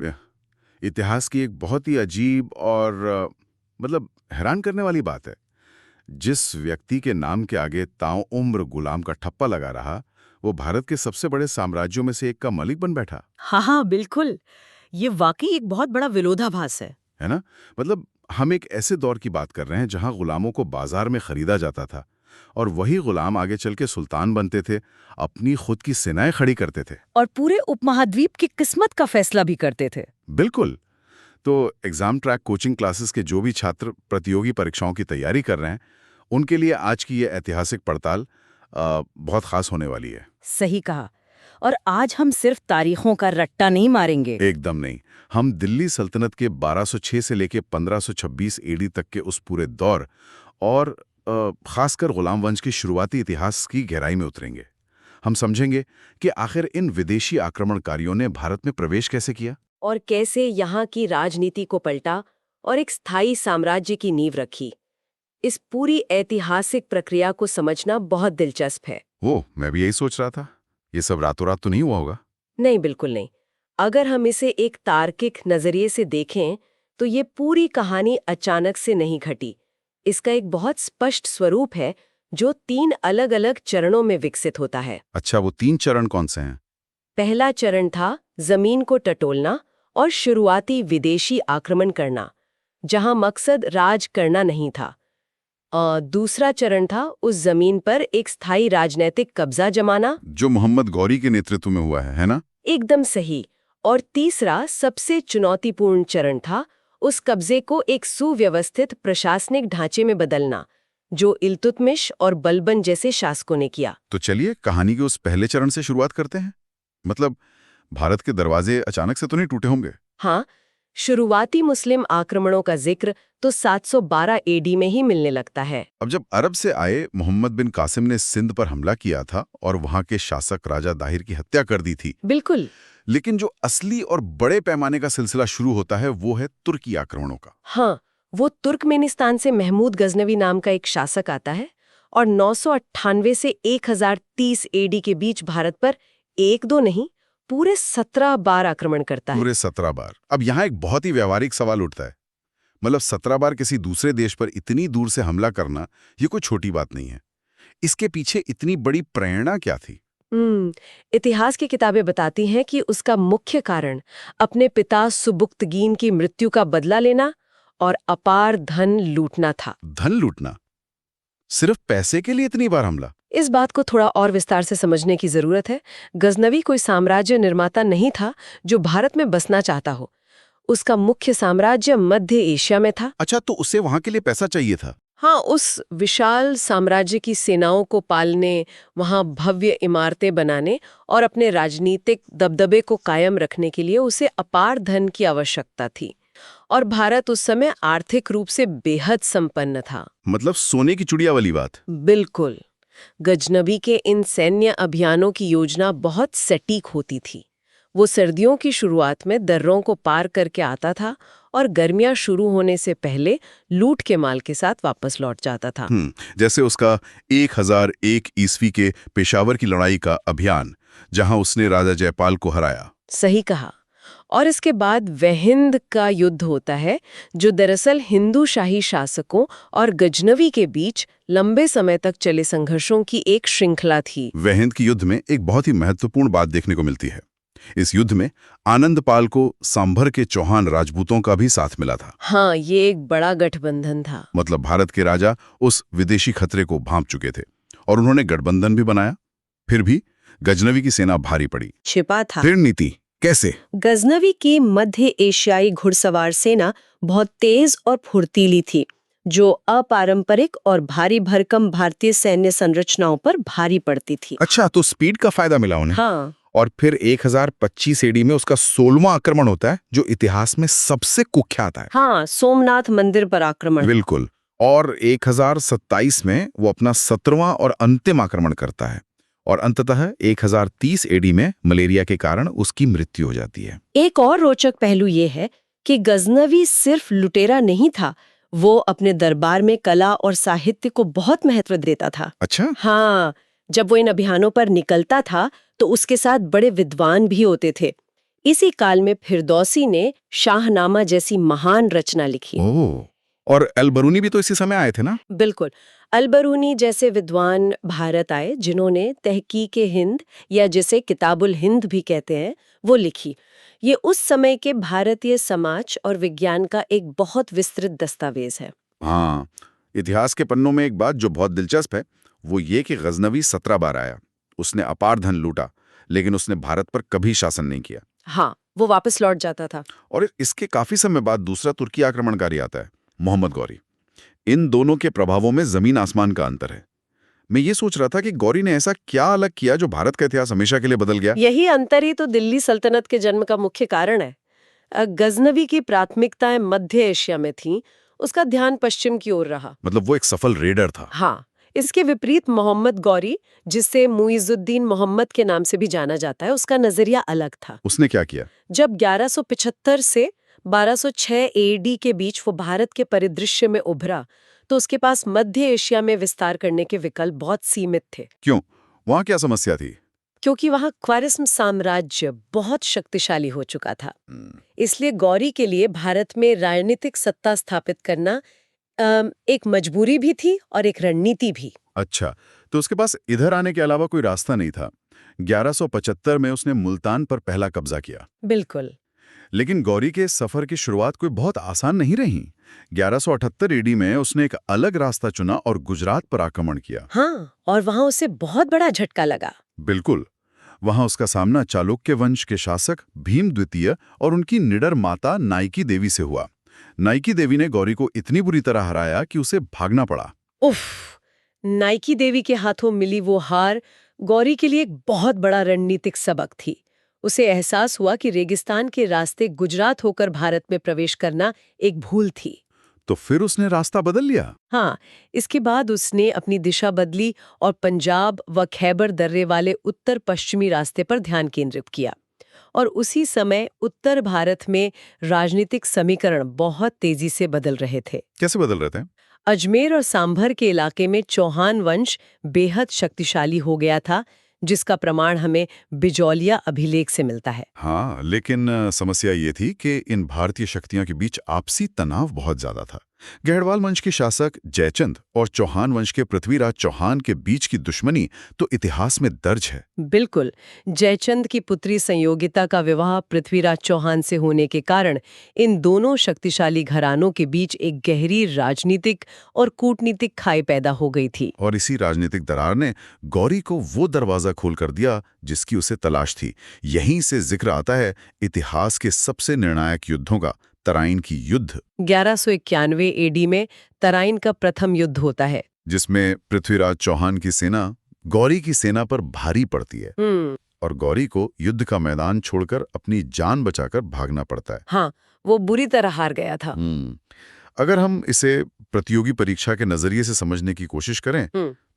इतिहास की एक बहुत ही अजीब और मतलब हैरान करने वाली बात है। जिस व्यक्ति के नाम के आगे ताउम्र गुलाम का ठप्पा लगा रहा, वो भारत के सबसे बड़े साम्राज्यों में से एक का मालिक बन बैठा। हाँ हाँ बिल्कुल। ये वाकई एक बहुत बड़ा विरोधाभास है ना? मतलब हम एक ऐसे दौर की बात कर रहे हैं जहां गुलामों को बाजार में खरीदा जाता था और वही गुलाम आगे चल के सुल्तान बनते थे, अपनी खुद की सेनाएं खड़ी करते थे। और पूरे उपमहाद्वीप की किस्मत का फैसला भी करते थे। बिल्कुल। तो एग्जाम ट्रैक कोचिंग क्लासेस के जो भी छात्र प्रतियोगी परीक्षाओं की तैयारी कर रहे हैं, उनके लिए आज की ये ऐतिहासिक पड़ताल बहुत खास होने वाली है। सही कहा। और आज हम सिर्फ तारीखों का रट्टा नहीं मारेंगे। एकदम नहीं। हम दिल्ली सल्तनत के 1206 से लेके 1526 एडी तक के उस पूरे दौर और खासकर गुलाम वंश की शुरुआती इतिहास की गहराई में उतरेंगे। हम समझेंगे कि आखिर इन विदेशी आक्रमणकारियों ने भारत में प्रवेश कैसे किया और कैसे यहाँ की राजनीति को पलटा और एक स्थायी साम्राज्य की नींव रखी। इस पूरी ऐतिहासिक प्रक्रिया को समझना बहुत दिलचस्प है। मैं भी यही सोच रहा था। ये सब रातों रात तो नहीं हुआ होगा। नहीं, बिल्कुल नहीं। अगर हम इसे एक तार्किक नजरिए से देखें तो ये पूरी कहानी अचानक से नहीं घटी। इसका एक बहुत स्पष्ट स्वरूप है जो 3 अलग-अलग चरणों में विकसित होता है। अच्छा, वो 3 चरण कौन से हैं? पहला चरण था जमीन को टटोलना और शुरुआती विदेशी आक्रमण करना, जहां मकसद राज करना नहीं था। दूसरा चरण था उस जमीन पर एक स्थायी राजनीतिक कब्जा जमाना, जो मोहम्मद गौरी के नेतृत्व में हुआ है ना? एकदम सही। और तीसरा सबसे चुनौतीपूर्ण चरण था उस कब्जे को एक सुव्यवस्थित प्रशासनिक ढांचे में बदलना, जो इल्तुतमिश और बलबन जैसे शासकों ने किया। तो चलिए कहानी के उस पहले चरण से शुरुआत करते हैं। मतलब भारत के दरवाजे अचानक से तो नहीं टूटे होंगे? हाँ, शुरुआती मुस्लिम आक्रमणों का जिक्र तो 712 एडी में ही मिलने लगता है। अब जब अरब से आए मोहम्मद बिन कासिम ने सिंध पर हमला किया था और वहां के शासक राजा दाहिर की हत्या कर दी थी। बिल्कुल। लेकिन जो असली और बड़े पैमाने का सिलसिला शुरू होता है वो है तुर्की आक्रमणों का। हाँ, वो तुर्कमेनिस्तान से महमूद गजनवी नाम का एक शासक आता है और 998 से 1030 एडी के बीच भारत पर एक दो नहीं पूरे 17 बार आक्रमण करता है। पूरे 17 बार। अब यहाँ एक बहुत ही व्यावहारिक सवाल उठता है। मतलब 17 बार किसी दूसरे देश पर इतनी दूर से हमला करना ये कोई छोटी बात नहीं है। इसके पीछे इतनी बड़ी प्रेरणा क्या थी? इतिहास की किताबें बताती हैं कि उसका मुख्य कारण अपने पिता सुबुक्तगीन की मृत्यु का बदला लेना और अपार धन लूटना था। धन लूटना? सिर्फ पैसे के लिए इतनी बार हमला? इस बात को थोड़ा और विस्तार से समझने की जरूरत है। गजनवी कोई साम्राज्य निर्माता नहीं था जो भारत में बसना चाहता हो। उसका मुख्य साम्राज्य मध्य एशिया में था। अच्छा, तो उसे वहां के लिए पैसा चाहिए था? हाँ, उस विशाल साम्राज्य की सेनाओं को पालने, वहां भव्य इमारतें बनाने और अपने राजनीतिक दबदबे को कायम रखने के लिए उसे अपार धन की आवश्यकता थी। और भारत उस समय आर्थिक रूप से बेहद संपन्न था। मतलब सोने की चिड़िया वाली बात। बिल्कुल। गजनवी के इन सैन्य अभियानों की योजना बहुत सटीक होती थी। वो सर्दियों की शुरुआत में दर्रों को पार करके आता था और गर्मियां शुरू होने से पहले लूट के माल के साथ वापस लौट जाता था। जैसे उसका 1001 ईस्वी के पेशावर की लड़ाई का अभियान, जहां उसने राजा जयपाल को हराया। सही कहा। और इसके बाद वहिंद का युद्ध होता है, जो दरअसल हिंदू शाही शासकों और गजनवी के बीच लंबे समय तक चले संघर्षों की एक श्रृंखला थी। वहिंद की युद्ध में एक बहुत ही महत्वपूर्ण बात देखने को मिलती है। इस युद्ध में आनंदपाल को सांभर के चौहान राजपूतों का भी साथ मिला था। हाँ, ये एक बड़ा गठबंधन था। मतलब भारत के राजा उस विदेशी खतरे को भांप चुके थे और उन्होंने गठबंधन भी बनाया। फिर भी गजनवी की सेना भारी पड़ी। छिपा था। फिर नीति कैसे? गजनवी की मध्य एशियाई घुड़सवार सेना बहुत तेज और फुर्तीली थी, जो अपारंपरिक और भारी भरकम भारतीय सैन्य संरचनाओं पर भारी पड़ती थी। अच्छा, तो स्पीड का फायदा मिला उन्हें। हाँ। और फिर 1025 एडी में उसका 16वां आक्रमण होता है, जो इतिहास में सबसे कुख्यात है। हाँ, सोमनाथ मंदिर पर आक्रमण। बिल्कुल। और 1027 में वो अपना 17वां और अंतिम आक्रमण करता है और अंततः 1030 एडी में मलेरिया के कारण उसकी मृत्यु हो जाती है। एक और रोचक पहलू ये है कि गजनवी सिर्फ लुटेरा नहीं था, वो अपने दरबार में कला और साहित्य को बहुत महत्व देता था। अच्छा? हाँ, जब वो इन अभियानों पर निकलता था तो उसके साथ बड़े विद्वान भी होते थे। इसी काल में फिरदौसी ने शाहनामा जैसी महान रचना लिखी। ओह, और अल-बरूनी भी तो इसी समय आए थे ना? बिल्कुल। अल-बरूनी जैसे विद्वान भारत आए जिन्होंने तहकीक-ए-हिंद या जिसे किताबुल हिंद भी कहते हैं वो लिखी। ये उस समय के भारतीय समाज और विज्ञान का एक बहुत विस्तृत दस्तावेज है। हाँ, इतिहास के पन्नों में एक बात जो बहुत दिलचस्प है वो ये कि गजनवी 17 बार आया। उसने अपार धन लूटा, लेकिन उसने भारत पर कभी शासन नहीं किया। हाँ, वो वापस लौट जाता था। और इसके काफी समय बाद दूसरा तुर्की आक्रमणकारी आता है, मोहम्मद गौरी। इन दोनों के प्रभावों में जमीन आसमान का अंतर है। मैं ये सोच रहा था कि गौरी ने ऐसा क्या अलग किया जो भारत का इतिहास हमेशा के लिए बदल गया। यही अंतर ही तो दिल्ली सल्तनत के जन्म का मुख्य कारण है। गजनवी की प्राथमिकताएं मध्य एशिया में थीं, उसका ध्यान पश्चिम की ओर रहा। मतलब वो एक सफल रेडर था। हाँ, इसके विपरीत मोहम्मद गौरी, जिसे मुइजुद्दीन मोहम्मद के नाम से भी जाना जाता है, उसका नजरिया अलग था। उसने क्या किया? जब 1175 से 1206 एडी के बीच वो भारत के परिदृश्य में उभरा, तो उसके पास मध्य एशिया में विस्तार करने के विकल्प बहुत सीमित थे। क्यों? वहां क्या समस्या थी? क्योंकि वहां ख्वारिज्म साम्राज्य बहुत शक्तिशाली हो चुका था। इसलिए गौरी के लिए भारत में राजनीतिक सत्ता स्थापित करना एक मजबूरी भी थी और एक रणनीति भी। अच्छा, तो उसके पास इधर आने के अलावा कोई रास्ता नहीं था। 1175 में उसने मुल्तान पर पहला कब्जा किया। बिल्कुल। लेकिन गौरी के सफर की शुरुआत कोई बहुत आसान नहीं रही। 1178 ईडी में उसने एक अलग रास्ता चुना और गुजरात पर आक्रमण किया। हाँ, और वहां उसे बहुत बड़ा झटका लगा। बिल्कुल। वहां उसका सामना चालुक्य वंश के शासक भीम द्वितीय और उनकी निडर माता नाइकी देवी से हुआ। नाइकी देवी ने गौरी को इतनी बुरी तरह हराया कि उसे भागना पड़ा। उफ, नाइकी देवी के हाथों मिली वो हार गौरी के लिए एक बहुत बड़ा रणनीतिक सबक थी। उसे एहसास हुआ कि रेगिस्तान के रास्ते गुजरात होकर भारत में प्रवेश करना एक भूल थी। तो फिर उसने रास्ता बदल लिया। हाँ, इसके बाद उसने अपनी दिशा बदली और पंजाब व खैबर दर्रे वाले उत्तर पश्चिमी रास्ते पर ध्यान केंद्रित किया। और उसी समय उत्तर भारत में राजनीतिक समीकरण बहुत तेजी से बदल रहे थे। कैसे बदल रहे थे? अजमेर और सांभर के इलाके में चौहान वंश बेहद शक्तिशाली हो गया था, जिसका प्रमाण हमें बिजौलिया अभिलेख से मिलता है। हाँ, लेकिन समस्या ये थी कि इन भारतीय शक्तियों के बीच आपसी तनाव बहुत ज्यादा था। गढ़वाल वंश के शासक जयचंद और चौहान वंश के पृथ्वीराज चौहान के बीच की दुश्मनी तो इतिहास में दर्ज है। बिल्कुल। जयचंद की पुत्री संयोगिता का विवाह पृथ्वीराज चौहान से होने के कारण इन दोनों शक्तिशाली घरानों के बीच एक गहरी राजनीतिक और कूटनीतिक खाई पैदा हो गई थी। और इसी राजनीतिक दरार ने गौरी को वो दरवाजा खोल कर दिया जिसकी उसे तलाश थी। यहीं से जिक्र आता है इतिहास के सबसे निर्णायक युद्धों का, तराइन की युद्ध। 1191 एडी में तराइन का प्रथम युद्ध होता है, जिसमें पृथ्वीराज चौहान की सेना गौरी की सेना पर भारी पड़ती है और गौरी को युद्ध का मैदान छोड़कर अपनी जान बचाकर भागना पड़ता है। हाँ, वो बुरी तरह हार गया था। अगर हम इसे प्रतियोगी परीक्षा के नजरिए से समझने की कोशिश करें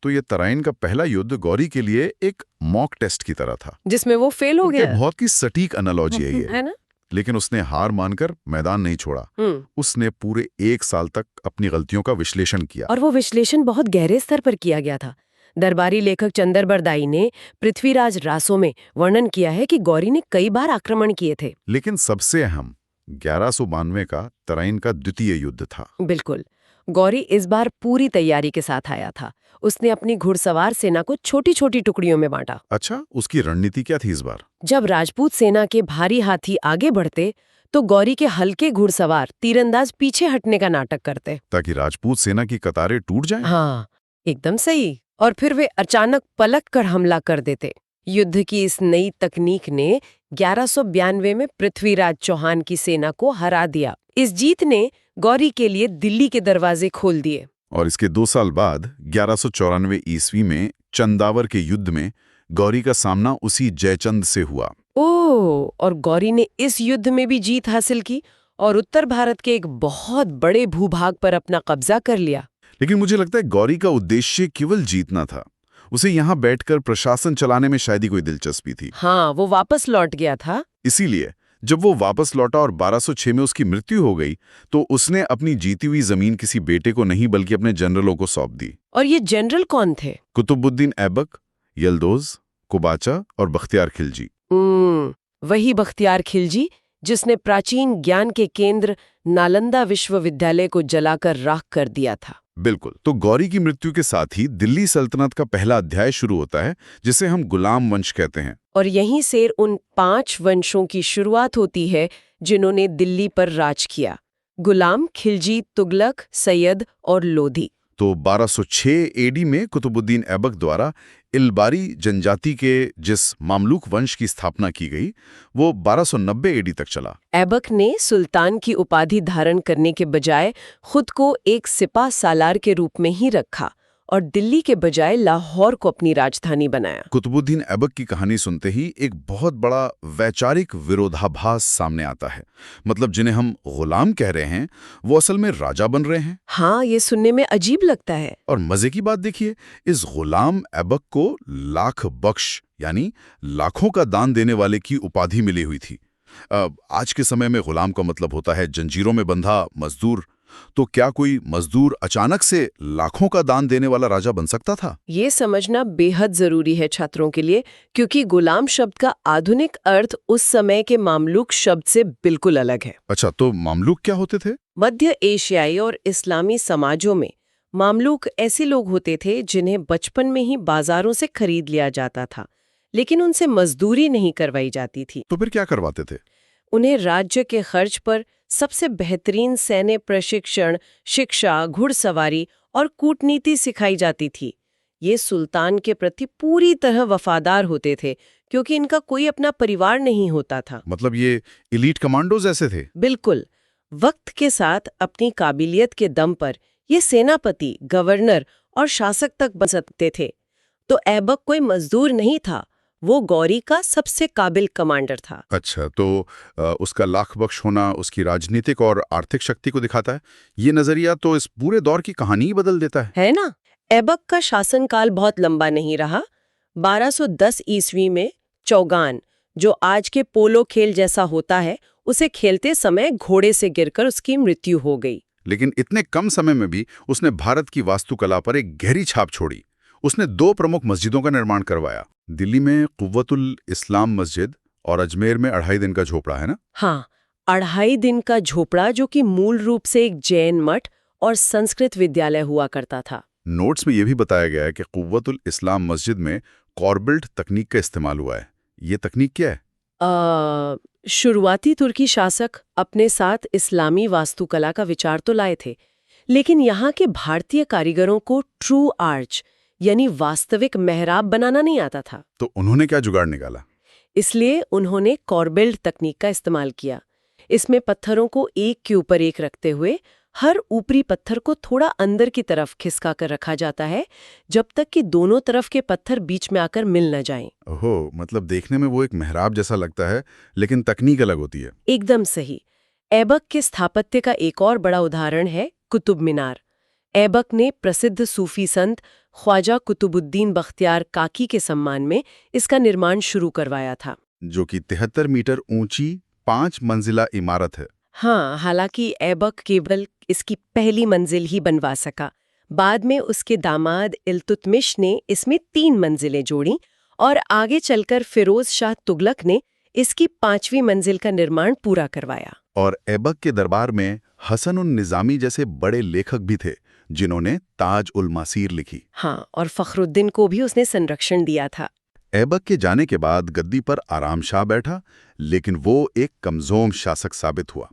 तो ये तराइन का पहला युद्ध गौरी के लिए एक मॉक टेस्ट की तरह था, जिसमें वो फेल हो गया। बहुत ही सटीक एनालॉजी है ये, है ना? लेकिन उसने हार मानकर मैदान नहीं छोड़ा। उसने पूरे 1 साल तक अपनी गलतियों का विश्लेषण किया। और वो विश्लेषण बहुत गहरे स्तर पर किया गया था। दरबारी लेखक चंदर बरदाई ने पृथ्वीराज रासों में वर्णन किया है कि गौरी ने कई बार आक्रमण किए थे। लेकिन सबसे अहम 1192 का तराइन का द्वितीय युद्ध था। बिल्कुल। गौरी इस बार पूरी तैयारी के साथ आया था। उसने अपनी घुड़सवार सेना को छोटी छोटी टुकड़ियों में बांटा। अच्छा, उसकी रणनीति क्या थी इस बार? जब राजपूत सेना के भारी हाथी आगे बढ़ते तो गौरी के हल्के घुड़सवार तीरंदाज पीछे हटने का नाटक करते, ताकि राजपूत सेना की कतारें टूट जाएं। हाँ, एकदम सही। और फिर वे अचानक पलट कर हमला कर देते। युद्ध की इस नई तकनीक ने 1192 में पृथ्वीराज चौहान की सेना को हरा दिया। इस जीत ने गौरी के लिए दिल्ली के दरवाजे खोल दिए। और इसके 2 साल बाद 1194 ईस्वी में चंदावर के युद्ध में गौरी का सामना उसी जयचंद से हुआ। ओह, और गौरी ने इस युद्ध में भी जीत हासिल की और उत्तर भारत के एक बहुत बड़े भूभाग पर अपना कब्जा कर लिया। लेकिन मुझे लगता है गौरी का उद्देश्य केवल जीतना था। उसे यहाँ बैठकर प्रशासन चलाने में शायद ही कोई दिलचस्पी थी। हाँ, वो वापस लौट गया था। इसीलिए जब वो वापस लौटा और 1206 में उसकी मृत्यु हो गई तो उसने अपनी जीती हुई जमीन किसी बेटे को नहीं बल्कि अपने जनरलों को सौंप दी। और ये जनरल कौन थे? कुतुबुद्दीन ऐबक, यल्दोज, कुबाचा और बख्तियार खिलजी। वही बख्तियार खिलजी जिसने प्राचीन ज्ञान के केंद्र नालंदा विश्वविद्यालय को जलाकर राख कर दिया था। बिल्कुल। तो गौरी की मृत्यु के साथ ही दिल्ली सल्तनत का पहला अध्याय शुरू होता है, जिसे हम गुलाम वंश कहते हैं। और यहीं से उन 5 वंशों की शुरुआत होती है जिन्होंने दिल्ली पर राज किया: गुलाम, खिलजी, तुगलक, सैयद और लोधी। तो 1206 एडी में कुतुबुद्दीन ऐबक द्वारा इलबारी जनजाति के जिस मामलूक वंश की स्थापना की गई, वो 1290 एडी तक चला। ऐबक ने सुल्तान की उपाधि धारण करने के बजाय खुद को एक सिपा सालार के रूप में ही रखा और दिल्ली के बजाय लाहौर को अपनी राजधानी बनाया। कुतुबुद्दीन ऐबक की कहानी सुनते ही एक बहुत बड़ा वैचारिक विरोधाभास सामने आता है। मतलब जिन्हें हम गुलाम कह रहे हैं, वो असल में राजा बन रहे हैं। हाँ, ये सुनने में अजीब लगता है। और मजे की बात देखिए, इस गुलाम ऐबक को लाख बख्श यानी लाखों का दान देने वाले की उपाधि मिली हुई थी। आज के समय में गुलाम का मतलब होता है जंजीरों में बंधा मजदूर। तो क्या कोई मजदूर अचानक से लाखों का दान देने वाला राजा बन सकता था? ये समझना बेहद जरूरी है छात्रों के लिए, क्योंकि गुलाम शब्द का आधुनिक अर्थ उस समय के मामलूक शब्द से बिल्कुल अलग है। अच्छा, तो मामलूक क्या होते थे? मध्य एशियाई और इस्लामी समाजों में मामलूक ऐसे लोग होते थे जिन्हें बचपन में ही बाजारों से खरीद लिया जाता था, लेकिन उनसे मजदूरी नहीं करवाई जाती थी। तो फिर क्या करवाते थे? उन्हें राज्य के खर्च पर सबसे बेहतरीन सैन्य प्रशिक्षण, शिक्षा, घुड़सवारी और कूटनीति सिखाई जाती थी। ये सुल्तान के प्रति पूरी तरह वफादार होते थे, क्योंकि इनका कोई अपना परिवार नहीं होता था। मतलब ये इलीट कमांडोज ऐसे थे? बिल्कुल। वक्त के साथ अपनी काबिलियत के दम पर ये सेनापति, गवर्नर और शासक तक बन सकते थे। तो ऐबक कोई मजदूर नहीं था, वो गौरी का सबसे काबिल कमांडर था। अच्छा, तो उसका लाख बख्श होना उसकी राजनीतिक और आर्थिक शक्ति को दिखाता है। ये नजरिया तो इस पूरे दौर की कहानी ही बदल देता है ना? ऐबक का शासनकाल बहुत लंबा नहीं रहा। 1210 ईस्वी में चौगान, जो आज के पोलो खेल जैसा होता है, उसे खेलते समय घोड़े से गिरकर उसकी मृत्यु हो गई। लेकिन इतने कम समय में भी उसने भारत की वास्तुकला पर एक गहरी छाप छोड़ी। उसने 2 प्रमुख मस्जिदों का निर्माण करवाया। दिल्ली में कुव्वतुल इस्लाम मस्जिद और अजमेर में 2.5 दिन का झोपड़ा, है ना? हाँ, 2.5 दिन का झोपड़ा, जो कि मूल रूप से एक जैन मठ और संस्कृत विद्यालय हुआ करता था। नोट्स में यह भी बताया गया है कि कुव्वतुल इस्लाम मस्जिद में कॉर्बिल्ट तकनीक का इस्तेमाल हुआ है। ये तकनीक क्या है? शुरुआती तुर्की शासक अपने साथ इस्लामी वास्तुकला का विचार तो लाए थे, लेकिन यहाँ के भारतीय कारीगरों को ट्रू आर्च यानी वास्तविक मेहराब बनाना नहीं आता था। तो उन्होंने क्या जुगाड़ निकाला? इसलिए उन्होंने कॉर्बेल्ट तकनीक का इस्तेमाल किया। इसमें पत्थरों को एक के ऊपर एक रखते हुए हर ऊपरी पत्थर को थोड़ा अंदर की तरफ खिसका कर रखा जाता है, जब तक कि दोनों तरफ के पत्थर बीच में आकर मिल न जाएं। ओहो, मतलब देखने में वो एक मेहराब जैसा लगता है, लेकिन तकनीक अलग होती है। एकदम सही। ऐबक के स्थापत्य का एक और बड़ा उदाहरण है कुतुब मीनार। ऐबक ने प्रसिद्ध सूफी संत ख्वाजा कुतुबुद्दीन बख्तियार काकी के सम्मान में इसका निर्माण शुरू करवाया था, जो कि 73 मीटर ऊंची 5 मंजिला इमारत है। हाँ, हालांकि ऐबक केवल इसकी पहली मंजिल ही बनवा सका। बाद में उसके दामाद इल्तुतमिश ने इसमें 3 मंजिलें जोड़ी और आगे चलकर फिरोज शाह तुगलक ने इसकी 5वीं मंजिल का निर्माण पूरा करवाया। और ऐबक के दरबार में हसन उन निजामी जैसे बड़े लेखक भी थे, जिन्होंने ताज उल मासीर लिखी। हाँ, और फखरुद्दीन को भी उसने संरक्षण दिया था। ऐबक के जाने के बाद गद्दी पर आराम शाह बैठा, लेकिन वो एक कमजोर शासक साबित हुआ।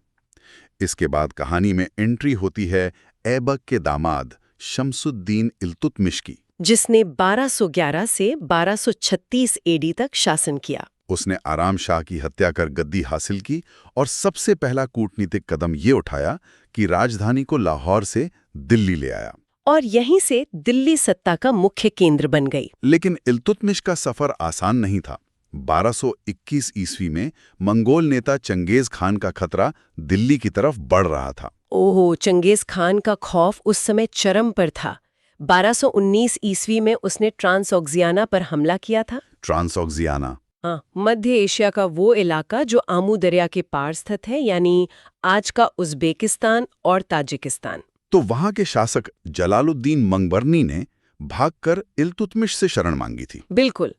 इसके बाद कहानी में एंट्री होती है ऐबक के दामाद शमसुद्दीन इल्तुतमिश की, जिसने 1211 से 1236 एडी तक शासन किया। उसने आराम शाह की हत्या कर गद्दी हासिल की और सबसे पहला कूटनीतिक कदम ये उठाया कि राजधानी को लाहौर से दिल्ली ले आया, और यहीं से दिल्ली सत्ता का मुख्य केंद्र बन गई। लेकिन इल्तुतमिश का सफर आसान नहीं था। 1221 ईस्वी में मंगोल नेता चंगेज खान का खतरा दिल्ली की तरफ बढ़ रहा था। ओहो, चंगेज खान का खौफ उस समय चरम पर था। 1219 ईस्वी में उसने ट्रांसऑक्सियाना पर हमला किया था। ट्रांसऑक्सियाना, हाँ, मध्य एशिया का वो इलाका जो आमू दरिया के पार स्थित है, यानी आज का उज़्बेकिस्तान और ताजिकिस्तान। तो वहां के शासक जलालुद्दीन मंगबरनी ने भागकर इल्तुतमिश से शरण मांगी थी। बिल्कुल।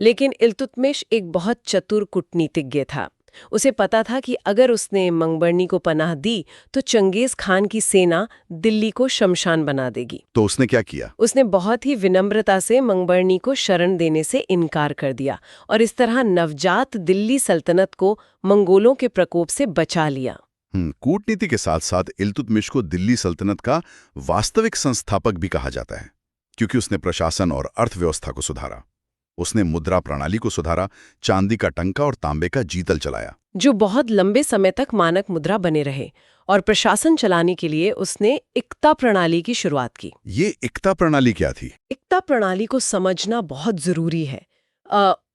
लेकिन इल्तुतमिश एक बहुत चतुर कूटनीतिज्ञ था। उसे पता था कि अगर उसने मंगबर्नी को पनाह दी तो चंगेज खान की सेना दिल्ली को शमशान बना देगी। तो उसने क्या किया? उसने बहुत ही विनम्रता से मंगबर्नी को शरण देने से इनकार कर दिया और इस तरह नवजात दिल्ली सल्तनत को मंगोलों के प्रकोप से बचा लिया। कूटनीति के साथ साथ इल्तुतमिश को दिल्ली सल्तनत का वास्तविक संस्थापक भी कहा जाता है, क्योंकि उसने प्रशासन और अर्थव्यवस्था को सुधारा। उसने मुद्रा प्रणाली को सुधारा, चांदी का टंका और तांबे का जीतल चलाया, जो बहुत लंबे समय तक मानक मुद्रा बने रहे। और प्रशासन चलाने के लिए उसने इक्ता प्रणाली की शुरुआत की। ये इक्ता प्रणाली क्या थी? इक्ता प्रणाली को समझना बहुत जरूरी है।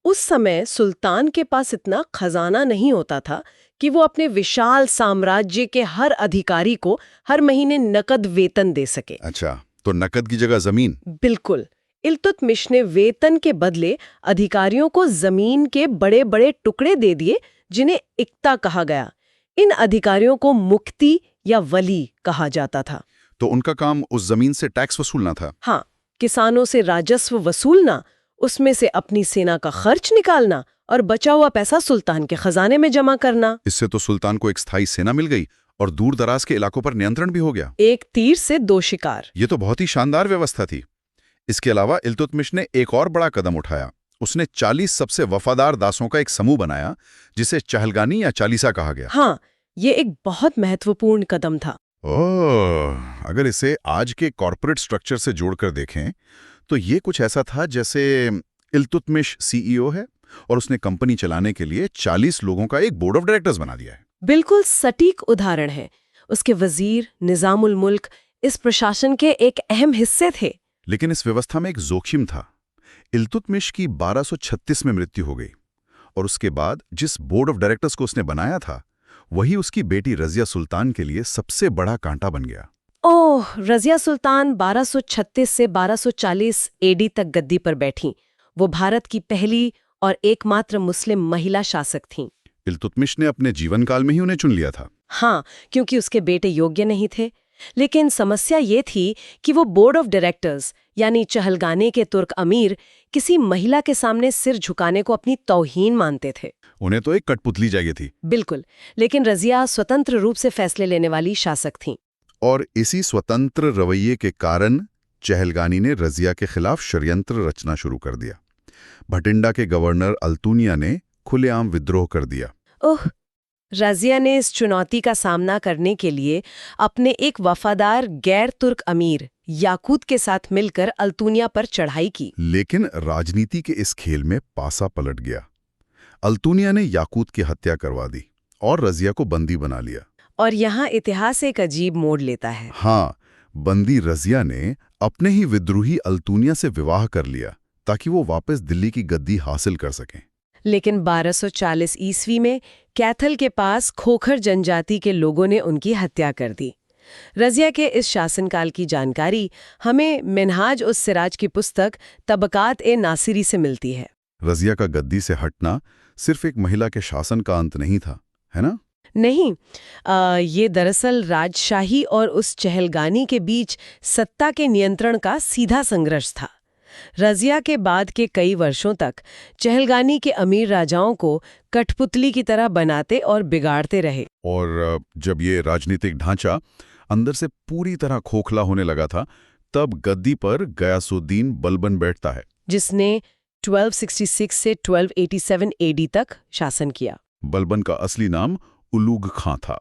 उस समय सुल्तान के पास इतना खजाना नहीं होता था कि वो अपने विशाल साम्राज्य के हर अधिकारी को हर महीने नकद वेतन दे सके। अच्छा, तो नकद की जगह जमीन? बिल्कुल। इल्तुतमिश ने वेतन के बदले अधिकारियों को जमीन के बड़े बड़े टुकड़े दे दिए, जिन्हें इक्ता कहा गया। इन अधिकारियों को मुक्ति या वली कहा जाता था। तो उनका काम उस जमीन से टैक्स वसूलना था? हाँ, किसानों से राजस्व वसूलना, उसमें से अपनी सेना का खर्च निकालना और बचा हुआ पैसा सुल्तान के खजाने में जमा करना। इससे तो सुल्तान को एक स्थायी सेना मिल गई और दूर दराज के इलाकों पर नियंत्रण भी हो गया। एक तीर से दो शिकार। ये तो बहुत ही शानदार व्यवस्था थी। इसके अलावा इल्तुतमिश ने एक और बड़ा कदम उठाया। उसने 40 सबसे वफादार दासों का एक समूह बनाया, जिसे चहलगानी या चालीसा कहा गया। हाँ, ये एक बहुत महत्वपूर्ण कदम था। ओह, अगर इसे आज के कॉर्पोरेट स्ट्रक्चर से जोड़कर देखें तो ये कुछ ऐसा था जैसे इल्तुतमिश सीईओ है और उसने कंपनी चलाने के लिए 40 लोगों का एक बोर्ड ऑफ डायरेक्टर्स बना दिया है। बिल्कुल सटीक उदाहरण है। उसके वजीर निजामुल मुल्क इस प्रशासन के एक अहम हिस्से थे। लेकिन इस व्यवस्था में एक जोखिम था। इल्तुतमिश की 1236 में मृत्यु हो गई और उसके बाद जिस बोर्ड ऑफ डायरेक्टर्स को उसने बनाया था, वही उसकी बेटी रजिया सुल्तान के लिए सबसे बड़ा कांटा बन गया। ओह, रजिया सुल्तान 1236 से 1240 एडी तक गद्दी पर बैठीं। वो भारत की पहली और एकमात्र मुस्लिम महिला शासक थीं। इल्तुतमिश ने अपने जीवन काल में ही उन्हें चुन लिया था। हाँ, क्योंकि उसके बेटे योग्य नहीं थे। लेकिन समस्या ये थी कि वो बोर्ड ऑफ डायरेक्टर्स यानी चहलगाने के तुर्क अमीर किसी महिला के सामने सिर झुकाने को अपनी तौहीन मानते थे। उन्हें तो एक कठपुतली चाहिए थी। बिल्कुल, लेकिन रजिया स्वतंत्र रूप से फैसले लेने वाली शासक थीं। और इसी स्वतंत्र रवैये के कारण चहलगानी ने रजिया के खिलाफ षड्यंत्र रचना शुरू कर दिया। भटिंडा के गवर्नर अल्तूनिया ने खुलेआम विद्रोह कर दिया। ओह, रजिया ने इस चुनौती का सामना करने के लिए अपने एक वफादार गैर तुर्क अमीर याकूत के साथ मिलकर अल्तूनिया पर चढ़ाई की। लेकिन राजनीति के इस खेल में पासा पलट गया। अल्तूनिया ने याकूत की हत्या करवा दी और रजिया को बंदी बना लिया। और यहाँ इतिहास एक अजीब मोड़ लेता है। हाँ, बंदी रजिया ने अपने ही विद्रोही अल्तूनिया से विवाह कर लिया ताकि वो वापस दिल्ली की गद्दी हासिल कर सकें। लेकिन 1240 ईस्वी में कैथल के पास खोखर जनजाति के लोगों ने उनकी हत्या कर दी। रजिया के इस शासनकाल की जानकारी हमें मिन्हाज उस सिराज की पुस्तक तबकात-ए-नासिरी से मिलती है। रजिया का गद्दी से हटना सिर्फ एक महिला के शासन का अंत नहीं था, है ना? नहीं, ये दरअसल राजशाही और उस चहलगानी के बीच सत्ता के नियंत्रण का सीधा संघर्ष था। रजिया के बाद के कई वर्षों तक चहलगानी के अमीर राजाओं को कठपुतली की तरह बनाते और बिगाड़ते रहे। और जब ये राजनीतिक ढांचा अंदर से पूरी तरह खोखला होने लगा था, तब गद्दी पर गयासुद्दीन बलबन बैठता है, जिसने 1266 से 1287 एडी तक शासन किया। बलबन का असली नाम उलूग खां था।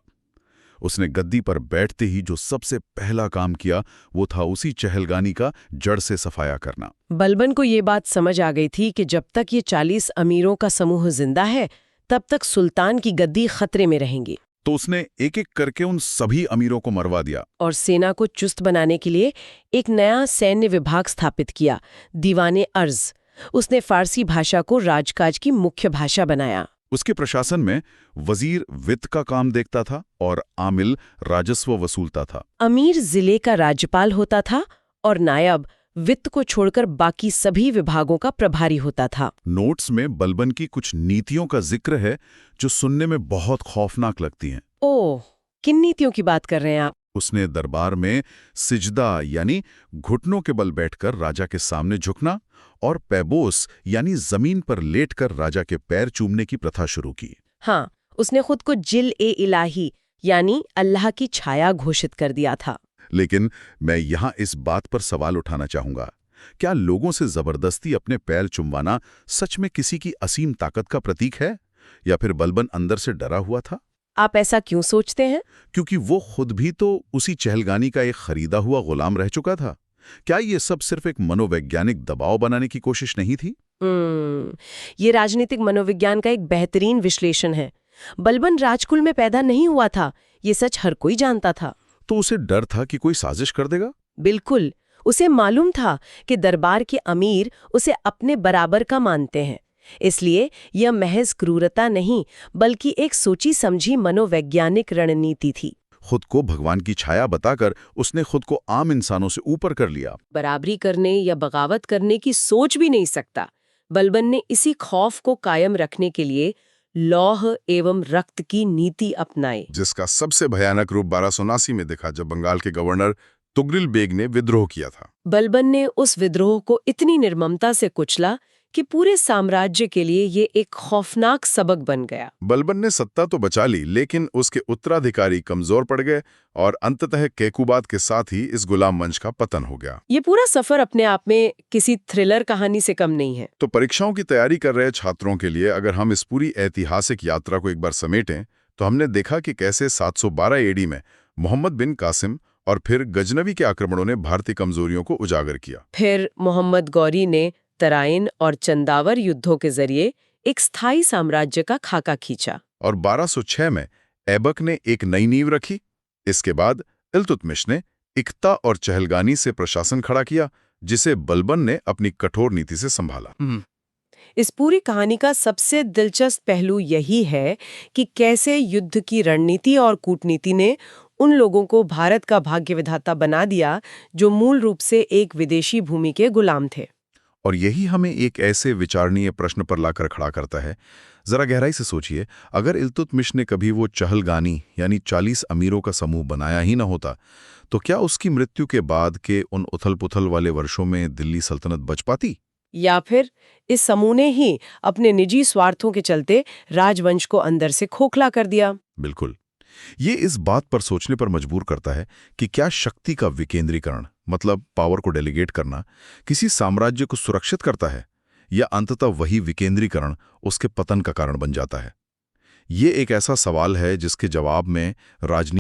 उसने गद्दी पर बैठते ही जो सबसे पहला काम किया वो था उसी चहलगानी का जड़ से सफाया करना। बलबन को ये बात समझ आ गई थी कि जब तक ये 40 अमीरों का समूह जिंदा है, तब तक सुल्तान की गद्दी खतरे में रहेंगी। तो उसने एक एक करके उन सभी अमीरों को मरवा दिया और सेना को चुस्त बनाने के लिए एक नया सैन्य विभाग स्थापित किया, दीवाने अर्ज। उसने फारसी भाषा को राजकाज की मुख्य भाषा बनाया। उसके प्रशासन में वजीर वित्त का काम देखता था और आमिल राजस्व वसूलता था। अमीर जिले का राज्यपाल होता था और नायब वित्त को छोड़कर बाकी सभी विभागों का प्रभारी होता था। नोट्स में बलबन की कुछ नीतियों का जिक्र है जो सुनने में बहुत खौफनाक लगती हैं। ओह, किन नीतियों की बात कर रहे हैं आप? उसने दरबार में सिजदा यानी घुटनों के बल बैठकर राजा के सामने झुकना और पैबोस यानी जमीन पर लेटकर राजा के पैर चूमने की प्रथा शुरू की। हाँ, उसने खुद को जिल-ए-इलाही यानी अल्लाह की छाया घोषित कर दिया था। लेकिन मैं यहाँ इस बात पर सवाल उठाना चाहूंगा, क्या लोगों से जबरदस्ती अपने पैर चुमवाना सच में किसी की असीम ताकत का प्रतीक है, या फिर बलबन अंदर से डरा हुआ था? आप ऐसा क्यों सोचते हैं? क्योंकि वो खुद भी तो उसी चहलगानी का एक खरीदा हुआ गुलाम रह चुका था। क्या ये सब सिर्फ एक मनोवैज्ञानिक दबाव बनाने की कोशिश नहीं थी? ये राजनीतिक मनोविज्ञान का एक बेहतरीन विश्लेषण है। बलबन राजकुल में पैदा नहीं हुआ था, ये सच हर कोई जानता था। तो उसे डर था कि कोई साजिश कर देगा? बिल्कुल, उसे मालूम था कि दरबार के अमीर उसे अपने बराबर का मानते हैं। इसलिए यह महज क्रूरता नहीं, बल्कि एक सोची समझी मनोवैज्ञानिक रणनीति थी। खुद को भगवान की छाया बताकर उसने खुद को आम इंसानों से ऊपर कर लिया। बराबरी करने या बगावत करने की सोच भी नहीं सकता। बलबन ने इसी खौफ को कायम रखने के लिए लौह एवं रक्त की नीति अपनाई, जिसका सबसे भयानक रूप 1279 में दिखा, जब बंगाल के गवर्नर तुगरिल बेग ने विद्रोह किया था। बलबन ने उस विद्रोह को इतनी निर्ममता से कुचला कि पूरे साम्राज्य के लिए ये एक खौफनाक सबक बन गया। बलबन ने सत्ता तो बचा ली, लेकिन उसके उत्तराधिकारी कमजोर पड़ गए और अंततः कैकुबात के साथ ही इस गुलाम वंश का पतन हो गया। ये पूरा सफर अपने आप में किसी थ्रिलर कहानी से कम नहीं है। तो परीक्षाओं की तैयारी कर रहे छात्रों के लिए अगर हम इस पूरी ऐतिहासिक यात्रा को एक बार समेटें, तो हमने देखा कि कैसे 712 एडी में मोहम्मद बिन कासिम और फिर गजनवी के आक्रमणों ने भारतीय कमजोरियों को उजागर किया। फिर मोहम्मद गौरी ने तराइन और चंदावर युद्धों के जरिए एक स्थायी साम्राज्य का खाका खींचा। और 1206 में ऐबक ने एक नई नींव रखी। इसके बाद इल्तुतमिश ने इक्ता और चहलगानी से प्रशासन खड़ा किया, जिसे बलबन ने अपनी कठोर नीति से संभाला। इस पूरी कहानी का सबसे दिलचस्प पहलू यही है कि कैसे युद्ध की रणनीति और कूटनीति ने उन लोगों को भारत का भाग्य विधाता बना दिया जो मूल रूप से एक विदेशी भूमि के गुलाम थे। और यही हमें एक ऐसे विचारणीय प्रश्न पर लाकर खड़ा करता है। जरा गहराई से सोचिए, अगर इल्तुतमिश ने कभी वो चहलगानी यानी 40 अमीरों का समूह बनाया ही न होता, तो क्या उसकी मृत्यु के बाद के उन उथल-पुथल वाले वर्षों में दिल्ली सल्तनत बच पाती? या फिर इस समूह ने ही अपने निजी स्वार्थों के चलते राजवंश को अंदर से खोखला कर दिया? बिल्कुल। ये इस बात पर सोचने पर मजबूर करता है कि क्या शक्ति का विकेंद्रीकरण, मतलब पावर को डेलीगेट करना, किसी साम्राज्य को सुरक्षित करता है, या अंततः वही विकेंद्रीकरण उसके पतन का कारण बन जाता है? ये एक ऐसा सवाल है जिसके जवाब में राजनीति